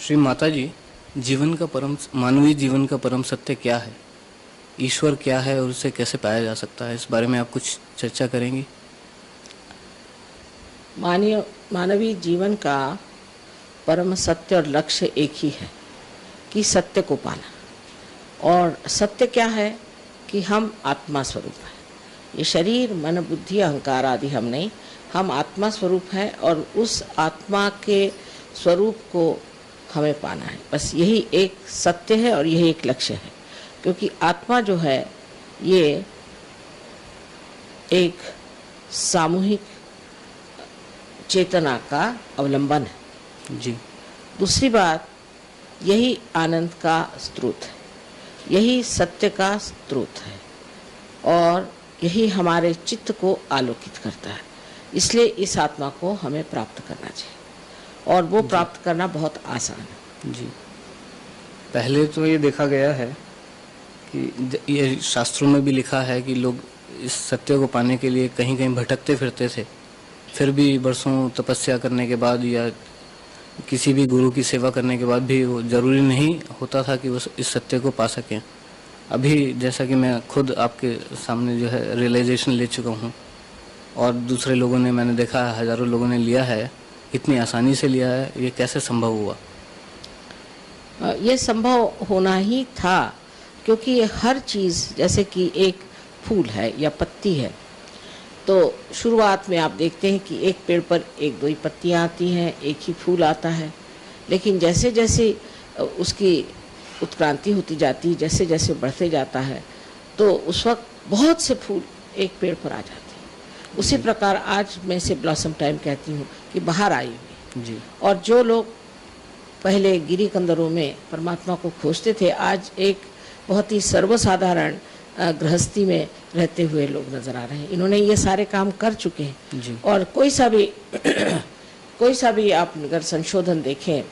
श्री माता जी, मानवीय जीवन का परम सत्य क्या है? ईश्वर क्या है और उसे कैसे पाया जा सकता है? इस बारे में आप कुछ चर्चा करेंगी? मानवीय जीवन का परम सत्य और लक्ष्य एक ही है कि सत्य को पाना। और सत्य क्या है कि हम आत्मा स्वरूप हैं। ये शरीर, मन, बुद्धि, अहंकार आदि हम नहीं, हम आत्मा स्वरूप हैं और उस आत्मा के स्वरूप को हमें पाना है। बस यही एक सत्य है और यही एक लक्ष्य है, क्योंकि आत्मा जो है ये एक सामूहिक चेतना का अवलंबन है। जी। दूसरी बात, यही आनंद का स्रोत है, यही सत्य का स्रोत है और यही हमारे चित्त को आलोकित करता है। इसलिए इस आत्मा को हमें प्राप्त करना चाहिए और वो प्राप्त करना बहुत आसान है। जी। पहले तो ये देखा गया है कि ये शास्त्रों में भी लिखा है कि लोग इस सत्य को पाने के लिए कहीं कहीं भटकते फिरते थे, फिर भी बरसों तपस्या करने के बाद या किसी भी गुरु की सेवा करने के बाद भी वो जरूरी नहीं होता था कि वो इस सत्य को पा सकें। अभी जैसा कि मैं खुद आपके सामने जो है रियलाइजेशन ले चुका हूँ और दूसरे लोगों ने, मैंने देखा है हजारों लोगों ने लिया है, इतनी आसानी से लिया है। ये कैसे संभव हुआ? ये संभव होना ही था, क्योंकि हर चीज़, जैसे कि एक फूल है या पत्ती है, तो शुरुआत में आप देखते हैं कि एक पेड़ पर एक दो ही पत्तियाँ आती हैं, एक ही फूल आता है। लेकिन जैसे जैसे उसकी उत्क्रांति होती जाती है, जैसे जैसे बढ़ते जाता है, तो उस वक्त बहुत से फूल एक पेड़ पर आ जाते हैं। उसी प्रकार आज मैं इसे ब्लॉसम टाइम कहती हूँ कि बाहर आई हुई जी। और जो लोग पहले गिरी कंदरों में परमात्मा को खोजते थे, आज एक बहुत ही सर्वसाधारण गृहस्थी में रहते हुए लोग नजर आ रहे हैं। इन्होंने ये सारे काम कर चुके हैं जी। और कोई सा भी आप अगर संशोधन देखें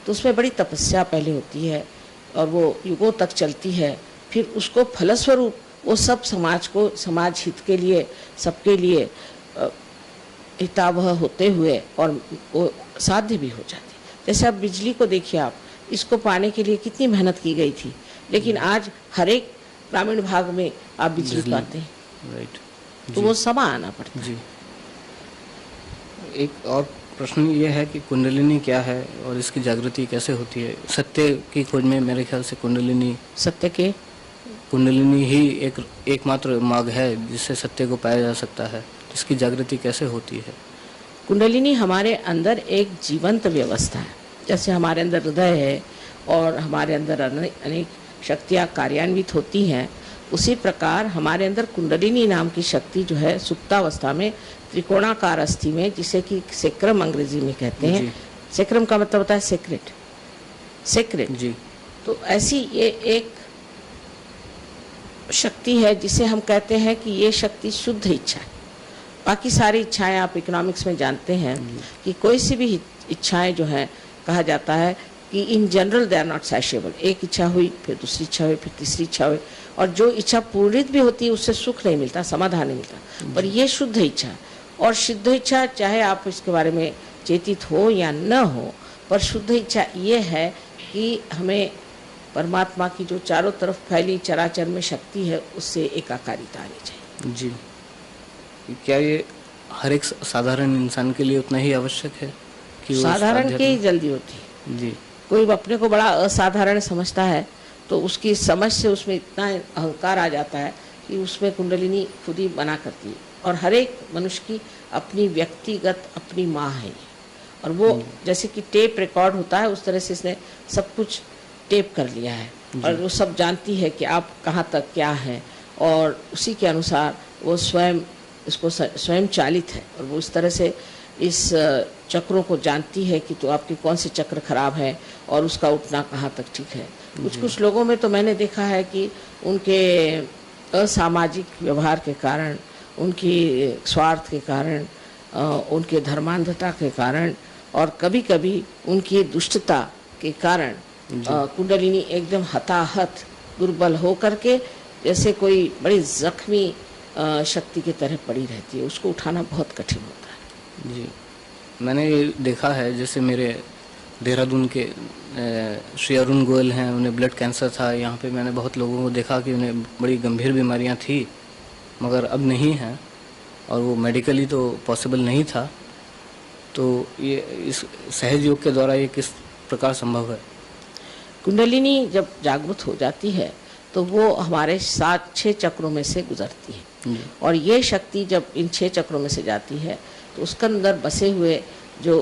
तो उसमें बड़ी तपस्या पहले होती है और वो युगों तक चलती है। फिर उसको फलस्वरूप वो सब समाज हित के लिए, सबके लिए हितावह होते हुए और वो साध्य भी हो जाती। जैसे अब बिजली को देखिए, आप इसको पाने के लिए कितनी मेहनत की गई थी, लेकिन आज हर एक ग्रामीण भाग में आप बिजली पाते हैं। राइट। तो वो समय आना पड़ता है। जी। एक और प्रश्न ये है कि कुंडलिनी क्या है और इसकी जागृति कैसे होती है? सत्य की खोज में मेरे ख्याल से कुंडलिनी ही एकमात्र मार्ग है जिससे सत्य को पाया जा सकता है। इसकी जागृति कैसे होती है? कुंडलिनी हमारे अंदर एक जीवंत व्यवस्था है। जैसे हमारे अंदर हृदय है और हमारे अंदर अनेक शक्तियाँ कार्यान्वित होती हैं, उसी प्रकार हमारे अंदर कुंडलिनी नाम की शक्ति जो है सुप्तावस्था में त्रिकोणाकार अस्थि में, जिसे कि सेक्रम अंग्रेजी में कहते हैं। सेक्रम का मतलब होता है सेक्रेट जी। तो ऐसी ये एक शक्ति है जिसे हम कहते हैं कि ये शक्ति शुद्ध इच्छा है। बाकी सारी इच्छाएं आप इकोनॉमिक्स में जानते हैं कि कोई सी भी इच्छाएं जो है, कहा जाता है कि in general they are not satiable. एक इच्छा हुई, फिर दूसरी इच्छा हुई, फिर तीसरी इच्छा हुई, और जो इच्छा पूर्णित भी होती है उससे सुख नहीं मिलता, समाधान नहीं मिलता। पर ये शुद्ध इच्छा है, और शुद्ध इच्छा चाहे आप इसके बारे में चेतित हो या न हो, पर शुद्ध इच्छा ये है कि हमें परमात्मा की जो चारों तरफ फैली चराचर में शक्ति है उससे एकाकारिता आनी चाहिए। जी। क्या ये हर एक साधारण इंसान के लिए उतना ही आवश्यक है कि साधारण की जल्दी होती है? जी। कोई अपने को बड़ा असाधारण समझता है तो उसकी समझ से उसमें इतना अहंकार आ जाता है कि उसमें कुंडलिनी खुद ही बना करती है। और हर एक मनुष्य की अपनी व्यक्तिगत अपनी माँ है, और वो जैसे कि टेप रिकॉर्ड होता है उस तरह से इसने सब कुछ टेप कर लिया है और वो सब जानती है कि आप कहाँ तक क्या है, और उसी के अनुसार वो स्वयं इसको स्वयं चालित है और वो इस तरह से इस चक्रों को जानती है कि तो आपके कौन से चक्र खराब है और उसका उठना कहाँ तक ठीक है। कुछ लोगों में तो मैंने देखा है कि उनके असामाजिक व्यवहार के कारण, उनकी स्वार्थ के कारण, उनके धर्मांधता के कारण और कभी कभी उनकी दुष्टता के कारण कुंडलिनी एकदम हताहत दुर्बल हो करके जैसे कोई बड़ी जख्मी शक्ति की तरह पड़ी रहती है। उसको उठाना बहुत कठिन होता है। जी। मैंने ये देखा है, जैसे मेरे देहरादून के श्री अरुण गोयल हैं, उन्हें ब्लड कैंसर था। यहाँ पे मैंने बहुत लोगों को देखा कि उन्हें बड़ी गंभीर बीमारियाँ थी, मगर अब नहीं हैं, और वो मेडिकली तो पॉसिबल नहीं था। तो ये इस सहज योग के द्वारा ये किस प्रकार संभव है? कुंडलिनी जब जागृत हो जाती है तो वो हमारे 7-6 चक्रों में से गुजरती है, और ये शक्ति जब इन 6 चक्रों में से जाती है तो उसके अंदर बसे हुए जो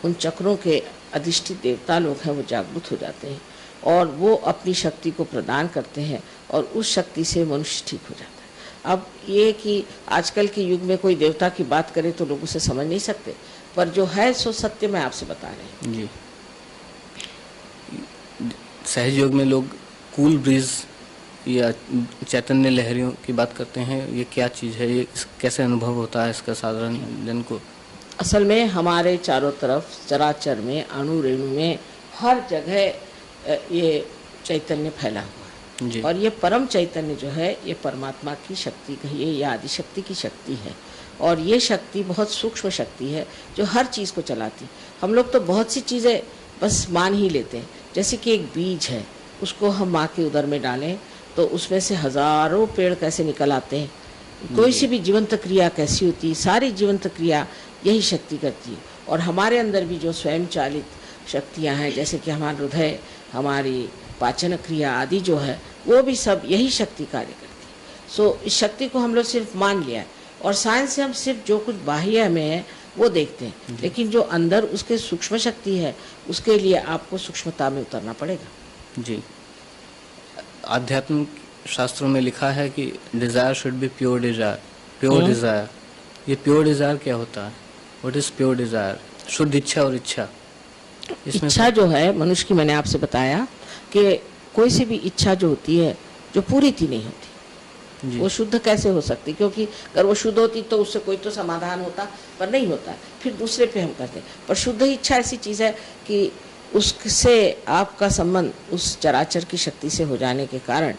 उन चक्रों के अधिष्ठित देवता लोग हैं वो जागृत हो जाते हैं, और वो अपनी शक्ति को प्रदान करते हैं, और उस शक्ति से मनुष्य ठीक हो जाता है। अब ये कि आजकल के युग में कोई देवता की बात करे तो लोग उसे समझ नहीं सकते, पर जो है सो सत्य मैं आपसे बता रहे हैं। जी, सहज योग में लोग कूल ब्रीज या चैतन्य लहरियों की बात करते हैं, ये क्या चीज़ है? ये कैसे अनुभव होता है इसका साधारण जन को? असल में हमारे चारों तरफ चराचर में, अणु रेणु में, हर जगह ये चैतन्य फैला हुआ है, और ये परम चैतन्य जो है ये परमात्मा की शक्ति कहिए या आदिशक्ति की शक्ति है, और ये शक्ति बहुत सूक्ष्म शक्ति है जो हर चीज़ को चलाती है। हम लोग तो बहुत सी चीज़ें बस मान ही लेते हैं, जैसे कि एक बीज है, उसको हम माँ के उदर में डालें तो उसमें से हजारों पेड़ कैसे निकल आते हैं, कोई सी भी जीवंत क्रिया कैसी होती है, सारी जीवंत क्रिया यही शक्ति करती है। और हमारे अंदर भी जो स्वयं चालित शक्तियाँ हैं, जैसे कि हमारा हृदय, हमारी पाचन क्रिया आदि जो है, वो भी सब यही शक्ति कार्य करती है। सो इस शक्ति को हम लोग सिर्फ मान लिया है, और साइंस से हम सिर्फ जो कुछ बाह्य में है वो देखते हैं, लेकिन जो अंदर उसके सूक्ष्म शक्ति है उसके लिए आपको सूक्ष्मता में उतरना पड़ेगा। जी, आध्यात्मिक शास्त्रों में लिखा है कि desire should be pure desire. Pure desire, ये प्योर डिजायर क्या होता है? What is pure desire? शुद्ध इच्छा और इच्छा, इच्छा जो है मनुष्य की, मैंने आपसे बताया कि कोई सी भी इच्छा जो होती है जो पूरी थी नहीं होती, वो शुद्ध कैसे हो सकती? क्योंकि अगर वो शुद्ध होती तो उससे कोई तो समाधान होता, पर नहीं होता, फिर दूसरे पे हम करते हैं। पर शुद्ध इच्छा ऐसी चीज़ है कि उससे आपका संबंध उस चराचर की शक्ति से हो जाने के कारण,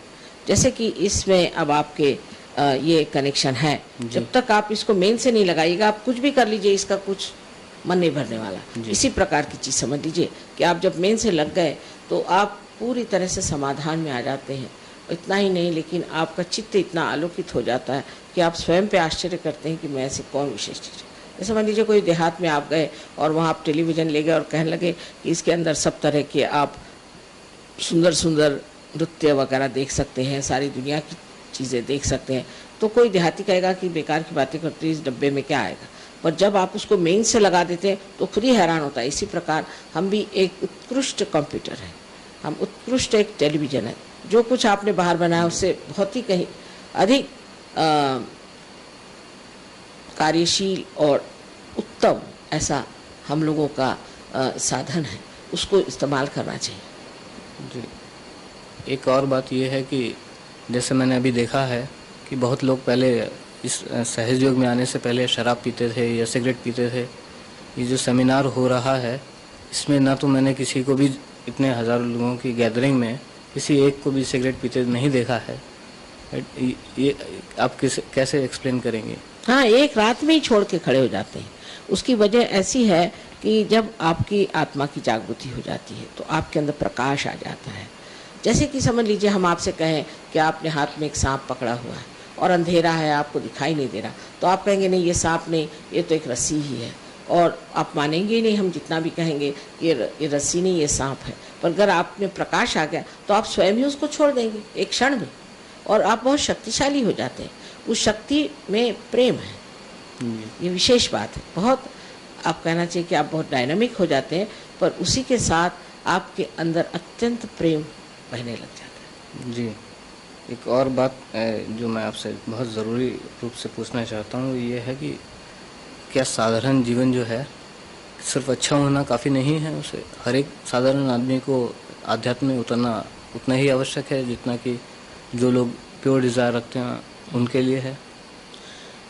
जैसे कि इसमें अब आपके ये कनेक्शन है, जब तक आप इसको मेन से नहीं लगाइएगा, आप कुछ भी कर लीजिए, इसका कुछ मन नहीं भरने वाला। इसी प्रकार की चीज़ समझ लीजिए कि आप जब मेन से लग गए तो आप पूरी तरह से समाधान में आ जाते हैं। इतना ही नहीं, लेकिन आपका चित्त इतना आलोकित हो जाता है कि आप स्वयं पे आश्चर्य करते हैं कि मैं ऐसी कौन विशेष चीज़ है। जैसे समझ लीजिए कोई देहात में आप गए और वहाँ आप टेलीविज़न ले गए और कहने लगे कि इसके अंदर सब तरह के आप सुंदर सुंदर नृत्य वगैरह देख सकते हैं, सारी दुनिया की चीज़ें देख सकते हैं, तो कोई देहाती कहेगा कि बेकार की बातें करते हैं, इस डब्बे में क्या आएगा। पर जब आप उसको मेन से लगा देते हैं तो खुद ही हैरान होता है। इसी प्रकार हम भी एक उत्कृष्ट कंप्यूटर हैं, हम उत्कृष्ट एक टेलीविज़न है। जो कुछ आपने बाहर बनाया उससे बहुत ही कहीं अधिक कार्यशील और उत्तम ऐसा हम लोगों का साधन है, उसको इस्तेमाल करना चाहिए। जी, एक और बात यह है कि जैसे मैंने अभी देखा है कि बहुत लोग पहले इस सहज योग में आने से पहले शराब पीते थे या सिगरेट पीते थे। ये जो सेमिनार हो रहा है इसमें ना तो मैंने किसी को भी इतने हज़ारों लोगों की गैदरिंग में किसी एक को भी सिगरेट पीते नहीं देखा है। ये आप कैसे एक्सप्लेन करेंगे? हाँ, एक रात में ही छोड़ के खड़े हो जाते हैं। उसकी वजह ऐसी है कि जब आपकी आत्मा की जागृति हो जाती है तो आपके अंदर प्रकाश आ जाता है। जैसे कि समझ लीजिए हम आपसे कहें कि आपने हाथ में एक सांप पकड़ा हुआ है और अंधेरा है, आपको दिखाई नहीं दे रहा, तो आप कहेंगे नहीं ये सांप नहीं, ये तो एक रस्सी ही है, और आप मानेंगे ही नहीं हम जितना भी कहेंगे ये रस्सी नहीं, ये सांप है। पर अगर आप में प्रकाश आ गया तो आप स्वयं ही उसको छोड़ देंगे एक क्षण में, और आप बहुत शक्तिशाली हो जाते हैं। उस शक्ति में प्रेम है, ये विशेष बात है। बहुत आप कहना चाहिए कि आप बहुत डायनामिक हो जाते हैं, पर उसी के साथ आपके अंदर अत्यंत प्रेम बहने लग जाता है। जी, एक और बात जो मैं आपसे बहुत ज़रूरी रूप से पूछना चाहता हूँ ये है कि क्या साधारण जीवन जो है सिर्फ अच्छा होना काफ़ी नहीं है? उसे हर एक साधारण आदमी को आध्यात्म में उतरना उतना ही आवश्यक है जितना कि जो लोग प्योर डिज़ायर रखते हैं उनके लिए है।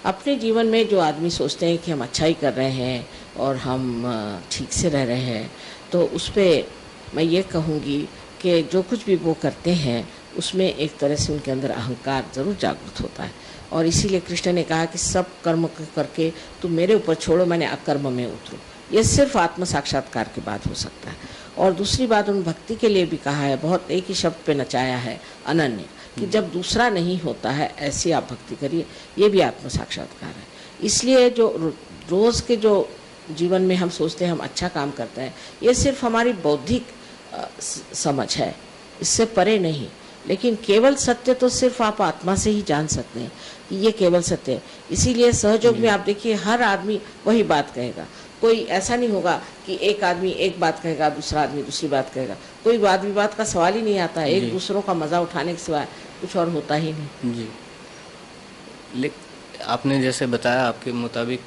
अपने जीवन में जो आदमी सोचते हैं कि हम अच्छा ही कर रहे हैं और हम ठीक से रह रहे हैं, तो उस पर मैं ये कहूँगी कि जो कुछ भी वो करते हैं उसमें एक तरह से उनके अंदर अहंकार ज़रूर जागृत होता है। और इसीलिए कृष्ण ने कहा कि सब कर्म करके तुम मेरे ऊपर छोड़ो, मैंने अकर्म में उतरूँ। ये सिर्फ आत्म साक्षात्कार के बाद हो सकता है। और दूसरी बात उन भक्ति के लिए भी कहा है, बहुत एक ही शब्द पे नचाया है, अनन्य, कि जब दूसरा नहीं होता है ऐसी आप भक्ति करिए, ये भी आत्म साक्षात्कार है। इसलिए जो रोज़ के जो जीवन में हम सोचते हैं हम अच्छा काम करते हैं, ये सिर्फ हमारी बौद्धिक समझ है, इससे परे नहीं। लेकिन केवल सत्य तो सिर्फ आप आत्मा से ही जान सकते हैं कि ये केवल सत्य है। इसीलिए सहयोग में आप देखिए हर आदमी वही बात कहेगा, कोई ऐसा नहीं होगा कि एक आदमी एक बात कहेगा दूसरा आदमी दूसरी बात कहेगा, कोई वाद विवाद का सवाल ही नहीं आता है, एक दूसरों का मजा उठाने के सिवाय कुछ और होता ही नहीं। जी, आपने जैसे बताया आपके मुताबिक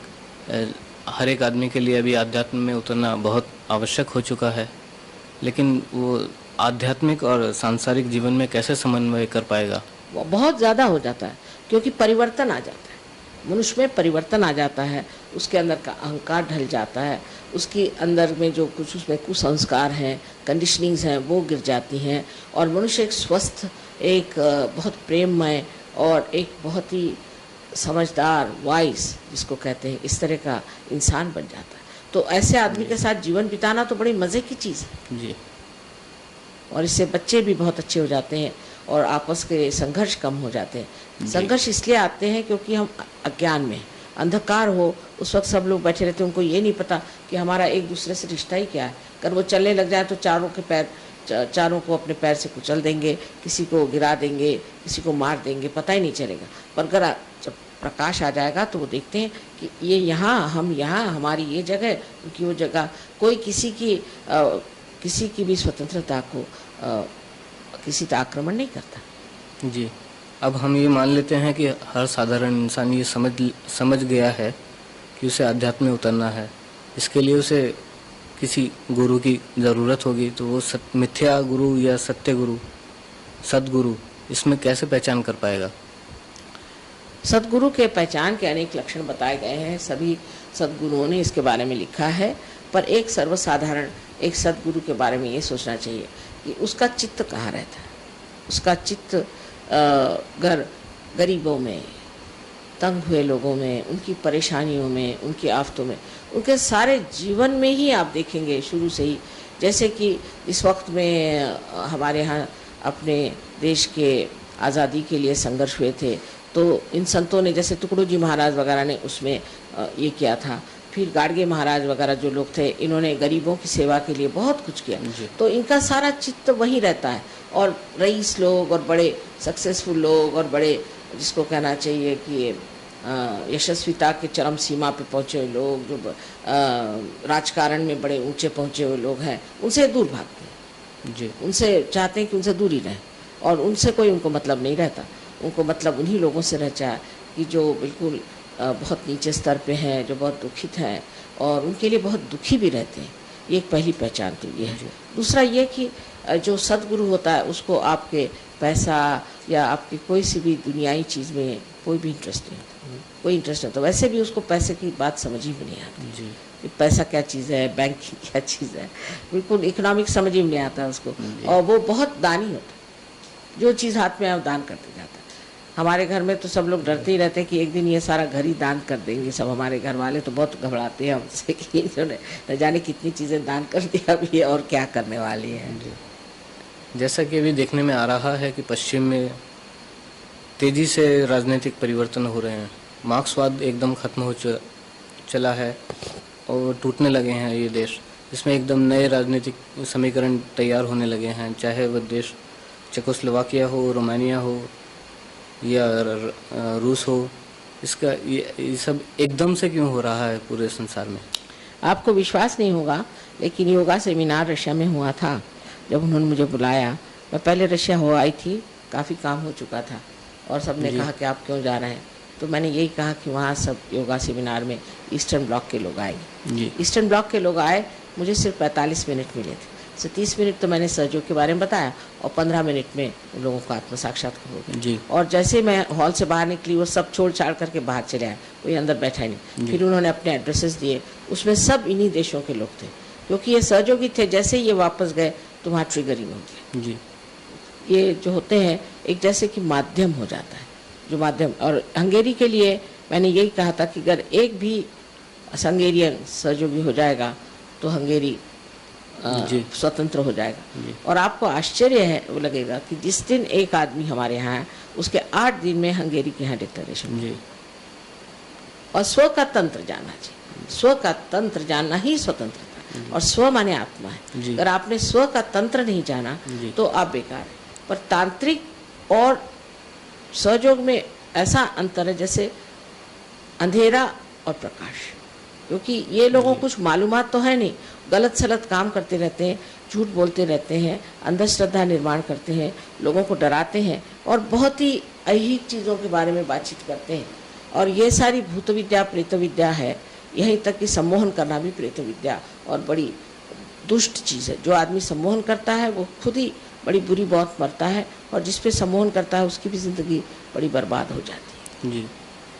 हर एक आदमी के लिए अभी आध्यात्म में उतरना बहुत आवश्यक हो चुका है, लेकिन वो आध्यात्मिक और सांसारिक जीवन में कैसे समन्वय कर पाएगा? वो बहुत ज़्यादा हो जाता है, क्योंकि परिवर्तन आ जाता है, मनुष्य में परिवर्तन आ जाता है, उसके अंदर का अहंकार ढल जाता है, उसके अंदर में जो कुछ उसमें कुसंस्कार हैं, कंडीशनिंग्स हैं, वो गिर जाती हैं, और मनुष्य एक स्वस्थ, एक बहुत प्रेममय और एक बहुत ही समझदार, वाइस जिसको कहते हैं, इस तरह का इंसान बन जाता है। तो ऐसे आदमी के साथ जीवन बिताना तो बड़ी मज़े की चीज़ है जी। और इससे बच्चे भी बहुत अच्छे हो जाते हैं और आपस के संघर्ष कम हो जाते हैं। संघर्ष इसलिए आते हैं क्योंकि हम अज्ञान में, अंधकार हो उस वक्त सब लोग बैठे रहते हैं, उनको ये नहीं पता कि हमारा एक दूसरे से रिश्ता ही क्या है। अगर वो चलने लग जाए तो चारों को अपने पैर से कुचल देंगे, किसी को गिरा देंगे, किसी को मार देंगे, पता ही नहीं चलेगा। पर अगर जब प्रकाश आ जाएगा तो वो देखते हैं कि ये यहाँ, हम यहाँ, हमारी ये जगह, उनकी वो जगह, कोई किसी की भी स्वतंत्रता को किसी का आक्रमण नहीं करता। जी, अब हम ये मान लेते हैं कि हर साधारण इंसान ये समझ गया है कि उसे अध्यात्म में उतरना है, इसके लिए उसे किसी गुरु की ज़रूरत होगी, तो वो मिथ्या गुरु या सत्य गुरु, सद्गुरु, इसमें कैसे पहचान कर पाएगा? सद्गुरु के पहचान के अनेक लक्षण बताए गए हैं, सभी सद्गुरुओं ने इसके बारे में लिखा है, पर एक सर्वसाधारण एक सद्गुरु के बारे में ये सोचना चाहिए कि उसका चित्त कहाँ रहता है। उसका चित्त गरीबों में, तंग हुए लोगों में, उनकी परेशानियों में, उनकी आफतों में, उनके सारे जीवन में ही आप देखेंगे शुरू से ही। जैसे कि इस वक्त में हमारे यहाँ अपने देश के आज़ादी के लिए संघर्ष हुए थे, तो इन संतों ने, जैसे टुकड़ू जी महाराज वगैरह ने उसमें ये किया था, फिर गाडगे महाराज वगैरह जो लोग थे, इन्होंने गरीबों की सेवा के लिए बहुत कुछ किया। तो इनका सारा चित्त वहीं रहता है। और रईस लोग और बड़े सक्सेसफुल लोग और बड़े, जिसको कहना चाहिए कि यशस्विता के चरम सीमा पे पहुँचे हुए लोग, जो राजकारण में बड़े ऊंचे पहुँचे हुए लोग हैं, उनसे दूर भागते हैं जी। उनसे चाहते हैं कि उनसे दूर ही रहें, और उनसे कोई उनको मतलब नहीं रहता। उनको मतलब उन्हीं लोगों से रहता है कि जो बिल्कुल बहुत नीचे स्तर पे हैं, जो बहुत दुखित हैं और उनके लिए बहुत दुखी भी रहते हैं। ये एक पहली पहचान तो ये है। दूसरा ये कि जो सद्गुरु होता है उसको आपके पैसा या आपकी कोई सी भी दुनियाई चीज़ में कोई भी इंटरेस्ट नहीं होता, कोई इंटरेस्ट नहीं होता। वैसे भी उसको पैसे की बात समझ ही में नहीं आती जी, कि पैसा क्या चीज़ है, बैंक की क्या चीज़ है, बिल्कुल इकोनॉमिक समझ ही में नहीं आता उसको। और वो बहुत दानी होता है, जो चीज़ हाथ में आए दान करते जाता है। हमारे घर में तो सब लोग डरते ही रहते हैं कि एक दिन ये सारा घर ही दान कर देंगे सब। हमारे घर वाले तो बहुत घबराते हैं हमसे कि इन्होंने न जाने कितनी चीज़ें दान कर दिया अभी और क्या करने वाली हैं। जैसा कि अभी देखने में आ रहा है कि पश्चिम में तेज़ी से राजनीतिक परिवर्तन हो रहे हैं, मार्क्सवाद एकदम ख़त्म हो चला है और टूटने लगे हैं ये देश। इसमें एकदम नए राजनीतिक समीकरण तैयार होने लगे हैं, चाहे वह देश चेकोस्लोवाकिया हो, रोमानिया हो या रूस हो। इसका ये सब एकदम से क्यों हो रहा है पूरे संसार में? आपको विश्वास नहीं होगा, लेकिन योगा सेमिनार रशिया में हुआ था। जब उन्होंने मुझे बुलाया, मैं पहले रशिया हो आई थी, काफ़ी काम हो चुका था और सब ने कहा कि आप क्यों जा रहे हैं, तो मैंने यही कहा कि वहाँ सब योगा सेमिनार में ईस्टर्न ब्लॉक के लोग आएंगे। ईस्टर्न ब्लॉक के लोग आए, मुझे सिर्फ 45 मिनट मिले थे। 30 मिनट तो मैंने सहयोग के बारे में बताया और 15 मिनट में उन लोगों को आत्म साक्षात्कार हो गया। और जैसे मैं हॉल से बाहर निकली, वो सब छोड़ छाड़ करके बाहर चले आए, कोई अंदर बैठा ही नहीं। फिर उन्होंने अपने एड्रेसेस दिए, उसमें सब इन्हीं देशों के लोग थे, क्योंकि ये सहयोगी थे। जैसे ये वापस गए तो वहाँ ट्रिगरिंग हो गया जी। ये जो होते हैं एक जैसे कि माध्यम हो जाता है, जो माध्यम। और हंगेरी के लिए मैंने यही कहा था कि अगर एक भी हंगेरियन सहयोगी हो जाएगा तो हंगेरी जी। स्वतंत्र हो जाएगा। जी। और आपको आश्चर्य है वो लगेगा कि जिस दिन एक आदमी हमारे यहाँ है उसके 8 दिन में हंगेरी के यहाँ डिक्लेरेशन। जी। और स्व का तंत्र जानना चाहिए, स्व का तंत्र जानना ही स्वतंत्रता है। और स्व माने आत्मा है। जी। अगर आपने स्व का तंत्र नहीं जाना जी। तो आप बेकार है। पर तांत्रिक और सहयोग में ऐसा अंतर है जैसे अंधेरा और प्रकाश, क्योंकि ये लोगों को कुछ मालूमात तो है नहीं, गलत सलत काम करते रहते हैं, झूठ बोलते रहते हैं, अंधश्रद्धा निर्माण करते हैं, लोगों को डराते हैं और बहुत ही अहिक चीज़ों के बारे में बातचीत करते हैं। और ये सारी भूत विद्या प्रेत विद्या है, यहीं तक कि सम्मोहन करना भी प्रेत विद्या और बड़ी दुष्ट चीज़ है। जो आदमी सम्मोहन करता है वो खुद ही बड़ी बुरी मौत मरता है, और जिस पे सम्मोहन करता है उसकी भी ज़िंदगी बड़ी बर्बाद हो जाती है। जी।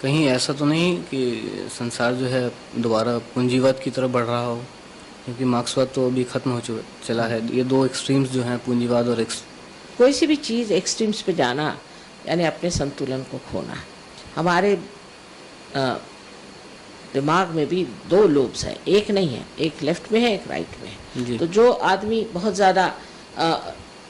कहीं ऐसा तो नहीं कि संसार जो है दोबारा पूंजीवाद की तरफ बढ़ रहा हो, क्योंकि मार्क्सवाद तो अभी खत्म हो चला है। ये दो एक्सट्रीम्स जो हैं, पूंजीवाद और कोई सी भी चीज़ एक्सट्रीम्स पे जाना यानी अपने संतुलन को खोना है। हमारे दिमाग में भी 2 लोब्स हैं, एक नहीं है, एक लेफ्ट में है एक राइट में है। तो जो आदमी बहुत ज़्यादा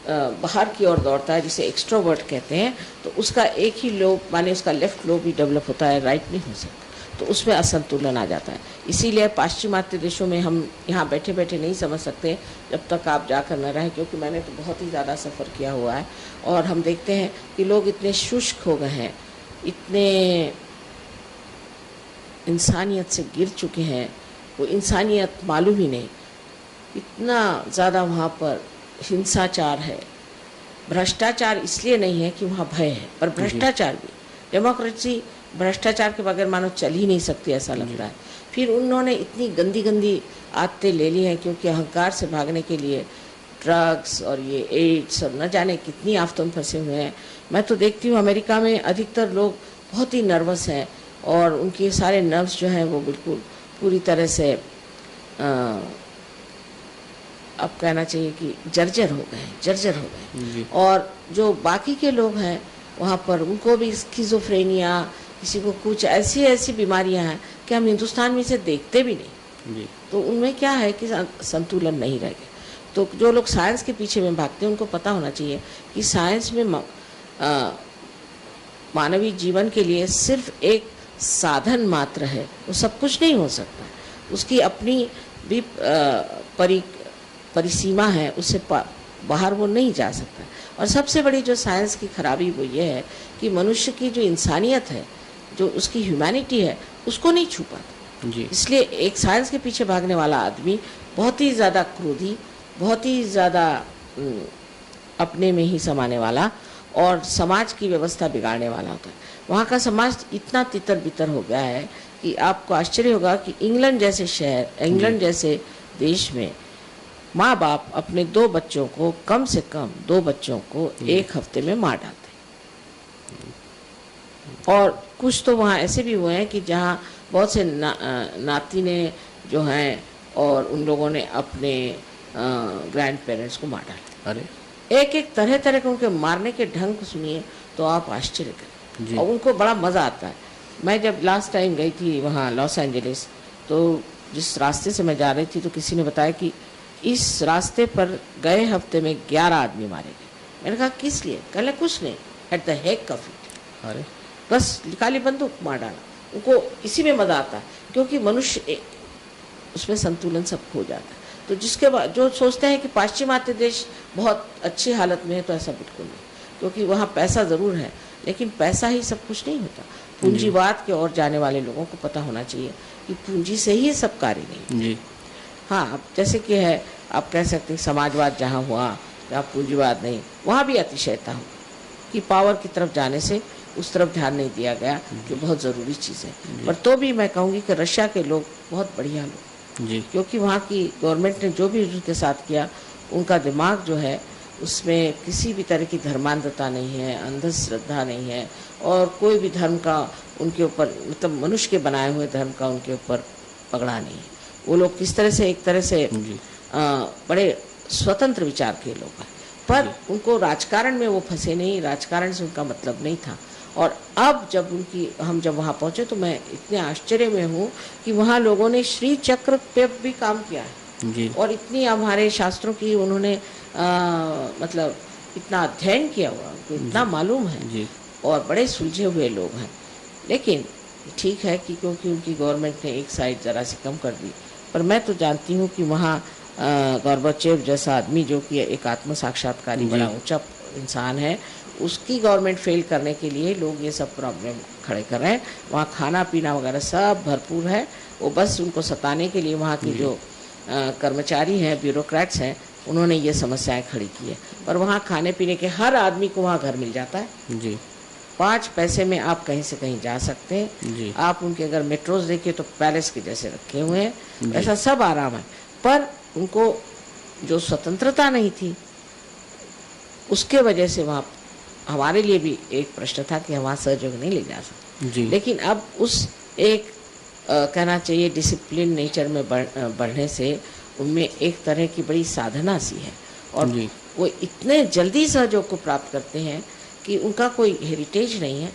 बाहर की ओर दौड़ता है जिसे एक्सट्रोवर्ट कहते हैं, तो उसका एक ही लोब माने उसका लेफ्ट लोब ही डेवलप होता है, राइट नहीं हो सकता, तो उसमें असंतुलन आ जाता है। इसीलिए पाश्चिमात्य देशों में हम यहाँ बैठे बैठे नहीं समझ सकते जब तक आप जाकर न रहें, क्योंकि मैंने तो बहुत ही ज़्यादा सफ़र किया हुआ है। और हम देखते हैं कि लोग इतने शुष्क हो गए हैं, इतने इंसानियत से गिर चुके हैं, वो इंसानियत मालूम ही नहीं, इतना ज़्यादा वहाँ पर हिंसाचार है। भ्रष्टाचार इसलिए नहीं है कि वहाँ भय है, पर भ्रष्टाचार भी, डेमोक्रेसी भ्रष्टाचार के बगैर मानो चल ही नहीं सकती ऐसा लगता है। फिर उन्होंने इतनी गंदी गंदी आदतें ले ली हैं, क्योंकि अहंकार से भागने के लिए ड्रग्स और ये एड्स और न जाने कितनी आफतों में फंसे हुए हैं। मैं तो देखती हूँ अमेरिका में अधिकतर लोग बहुत ही नर्वस हैं और उनके सारे नर्व्स जो हैं वो बिल्कुल पूरी तरह से अब कहना चाहिए कि जर्जर हो गए। और जो बाकी के लोग हैं वहाँ पर उनको भी स्किज़ोफ्रेनिया, किसी को कुछ ऐसी ऐसी बीमारियां हैं कि हम हिंदुस्तान में इसे देखते भी नहीं। तो उनमें क्या है कि संतुलन नहीं रह गया। तो जो लोग साइंस के पीछे में भागते हैं उनको पता होना चाहिए कि साइंस में मानवीय जीवन के लिए सिर्फ एक साधन मात्र है, वो सब कुछ नहीं हो सकता, उसकी अपनी भी परिसीमा है, उससे बाहर वो नहीं जा सकता। और सबसे बड़ी जो साइंस की खराबी वो ये है कि मनुष्य की जो इंसानियत है, जो उसकी ह्यूमैनिटी है, उसको नहीं छू पाता। इसलिए एक साइंस के पीछे भागने वाला आदमी बहुत ही ज़्यादा क्रोधी, बहुत ही ज़्यादा अपने में ही समाने वाला और समाज की व्यवस्था बिगाड़ने वाला होता है। वहाँ का समाज इतना तितर बितर हो गया है कि आपको आश्चर्य होगा कि इंग्लैंड जैसे शहर, इंग्लैंड जैसे देश में माँ बाप अपने 2 बच्चों को, कम से कम 2 बच्चों को 1 हफ्ते में मार डालते हैं। और कुछ तो वहाँ ऐसे भी हुए हैं कि जहाँ बहुत से नातीने जो हैं और उन लोगों ने अपने ग्रैंड पेरेंट्स को मार डाला। अरे एक एक तरह तरह के उनके मारने के ढंग को सुनिए तो आप आश्चर्य करें, और उनको बड़ा मज़ा आता है। मैं जब लास्ट टाइम गई थी वहाँ लॉस एंजलिस, तो जिस रास्ते से मैं जा रही थी तो किसी ने बताया कि इस रास्ते पर गए हफ्ते में 11 आदमी मारे गए। मैंने कहा किस लिए? कहले कुछ नहीं, at the heck of it. अरे बस निकाली बंदूक, मार डाला। उनको इसी में मज़ा आता है, क्योंकि मनुष्य उसमें संतुलन सब खो जाता है। तो जिसके बाद जो सोचते हैं कि पाश्चिमात्य देश बहुत अच्छी हालत में है, तो ऐसा बिल्कुल नहीं, क्योंकि वहाँ पैसा ज़रूर है, लेकिन पैसा ही सब कुछ नहीं होता। पूंजीवाद के ओर जाने वाले लोगों को पता होना चाहिए कि पूंजी से ही सब कार्य नहीं। हाँ, जैसे कि है, आप कह सकते हैं समाजवाद जहाँ हुआ, जहाँ पूंजीवाद नहीं, वहाँ भी अतिशयता हो कि पावर की तरफ जाने से उस तरफ ध्यान नहीं दिया गया, जो बहुत ज़रूरी चीज़ है। पर तो भी मैं कहूँगी कि रशिया के लोग बहुत बढ़िया लोग, क्योंकि वहाँ की गवर्नमेंट ने जो भी उनके साथ किया, उनका दिमाग जो है उसमें किसी भी तरह की धर्मांधता नहीं है, अंधश्रद्धा नहीं है, और कोई भी धर्म का उनके ऊपर, मतलब मनुष्य के बनाए हुए धर्म का उनके ऊपर पगड़ा नहीं है। वो लोग किस तरह से, एक तरह से बड़े स्वतंत्र विचार के लोग हैं, पर उनको राजकारण में वो फंसे नहीं, राजकारण से उनका मतलब नहीं था। और अब जब हम जब वहाँ पहुँचे तो मैं इतने आश्चर्य में हूँ कि वहाँ लोगों ने श्री चक्र पे भी काम किया है जी और इतनी हमारे शास्त्रों की उन्होंने मतलब इतना अध्ययन किया हुआ, उनको इतना मालूम है जी और बड़े सुलझे हुए लोग हैं। लेकिन ठीक है कि क्योंकि उनकी गवर्नमेंट ने एक साइड ज़रा सी कम कर दी, पर मैं तो जानती हूँ कि वहाँ गोर्बाचेव जैसा आदमी जो कि एक आत्म साक्षात्कारी जी। बड़ा ऊंचा इंसान है, उसकी गवर्नमेंट फेल करने के लिए लोग ये सब प्रॉब्लम खड़े कर रहे हैं। वहाँ खाना पीना वगैरह सब भरपूर है, वो बस उनको सताने के लिए वहाँ की जो कर्मचारी हैं, ब्यूरोक्रेट्स हैं, उन्होंने ये समस्याएं खड़ी की है। पर वहाँ खाने पीने के हर आदमी को वहाँ घर मिल जाता है। जी 5 पैसे में आप कहीं से कहीं जा सकते हैं। जी आप उनके अगर मेट्रोज देखिए तो पैलेस के जैसे रखे हुए हैं, जी। ऐसा सब आराम है। पर उनको जो स्वतंत्रता नहीं थी, उसके वजह से वहाँ हमारे लिए भी एक प्रश्न था कि हम वहाँ सहयोग नहीं ले जा सकते। जी लेकिन अब उस एक कहना चाहिए डिसिप्लिन नेचर में बढ़ने से उनमें एक तरह की बड़ी साधना सी है और जी वो इतने जल्दी सहयोग को प्राप्त करते हैं कि उनका कोई हेरिटेज नहीं है,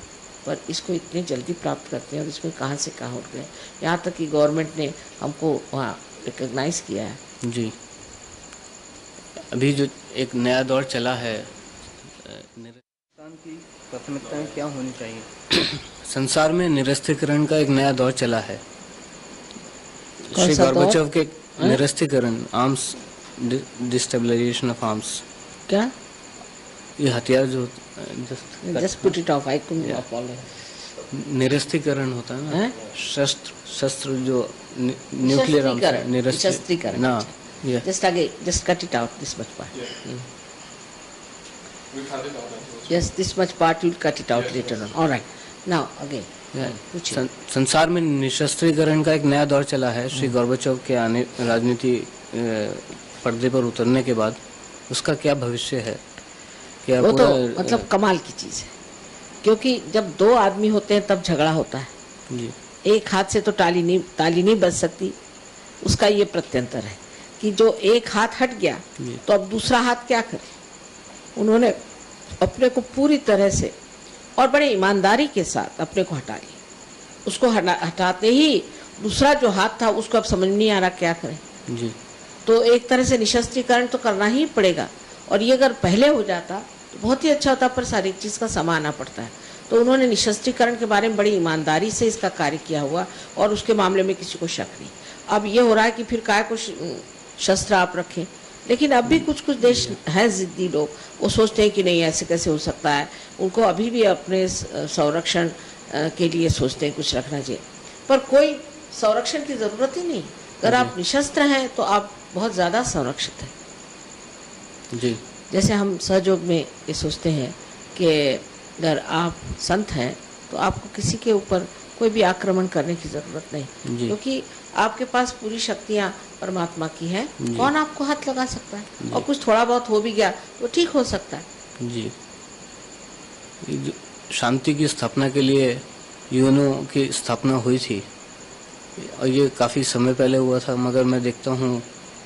पर इसको इतने जल्दी प्राप्त करते हैं और इसमें कहाँ से कहाँ उठ गए। यहाँ तक कि गवर्नमेंट ने हमको वहाँ रिकग्नाइज किया है। जी। अभी जो एक नया दौर चला है, की प्राथमिकताएं क्या होनी चाहिए? संसार में निरस्तीकरण का एक नया दौर चला है। कौन श्री सा दौर? गोर्बाचेव के निरस्तीकरण, आर्म्स डिस्टेबलाइजेशन ऑफ आर्म्स, क्या? ये हथियार जो just put it off, I couldn't follow. निरस्तीकरण होता है ना, हैं? शस्त्र जो न्यूक्लियर निरस्त्रीकरण ना, ये जस्ट आगे, just cut it out this much part. Yes, this much part you'll cut it out later on. All right. Now again. संसार में निशस्त्रीकरण का एक नया दौर चला है। श्री गोर्बाचेव के आने राजनीति पर्दे पर उतरने के बाद उसका क्या भविष्य है? क्या वो पूरा तो मतलब कमाल की चीज है, क्योंकि जब 2 आदमी होते हैं तब झगड़ा होता है। जी एक हाथ से तो ताली नहीं बज सकती। उसका ये प्रत्यंतर है कि जो एक हाथ हट गया तो अब दूसरा हाथ क्या करे। उन्होंने अपने को पूरी तरह से और बड़े ईमानदारी के साथ अपने को हटा लिया। उसको हटाते ही दूसरा जो हाथ था उसको अब समझ नहीं आ रहा क्या करें। जी तो एक तरह से निशस्त्रीकरण तो करना ही पड़ेगा, और ये अगर पहले हो जाता तो बहुत ही अच्छा होता, पर सारी चीज़ का समय आना पड़ता है। तो उन्होंने निशस्त्रीकरण के बारे में बड़ी ईमानदारी से इसका कार्य किया हुआ और उसके मामले में किसी को शक नहीं। अब ये हो रहा है कि फिर काय को शस्त्र आप रखें, लेकिन अब भी कुछ देश हैं जिद्दी लोग, वो सोचते हैं कि नहीं ऐसे कैसे हो सकता है। उनको अभी भी अपने संरक्षण के लिए सोचते हैं कुछ रखना चाहिए, पर कोई संरक्षण की ज़रूरत ही नहीं। अगर आप निशस्त्र हैं तो आप बहुत ज़्यादा संरक्षित हैं। जी जैसे हम सहयोग में ये सोचते हैं कि अगर आप संत हैं तो आपको किसी के ऊपर कोई भी आक्रमण करने की ज़रूरत नहीं, क्योंकि आपके पास पूरी शक्तियाँ परमात्मा की हैं। कौन आपको हाथ लगा सकता है? और कुछ थोड़ा बहुत हो भी गया तो ठीक हो सकता है। जी शांति की स्थापना के लिए यूएनओ की स्थापना हुई थी और ये काफ़ी समय पहले हुआ था, मगर मैं देखता हूँ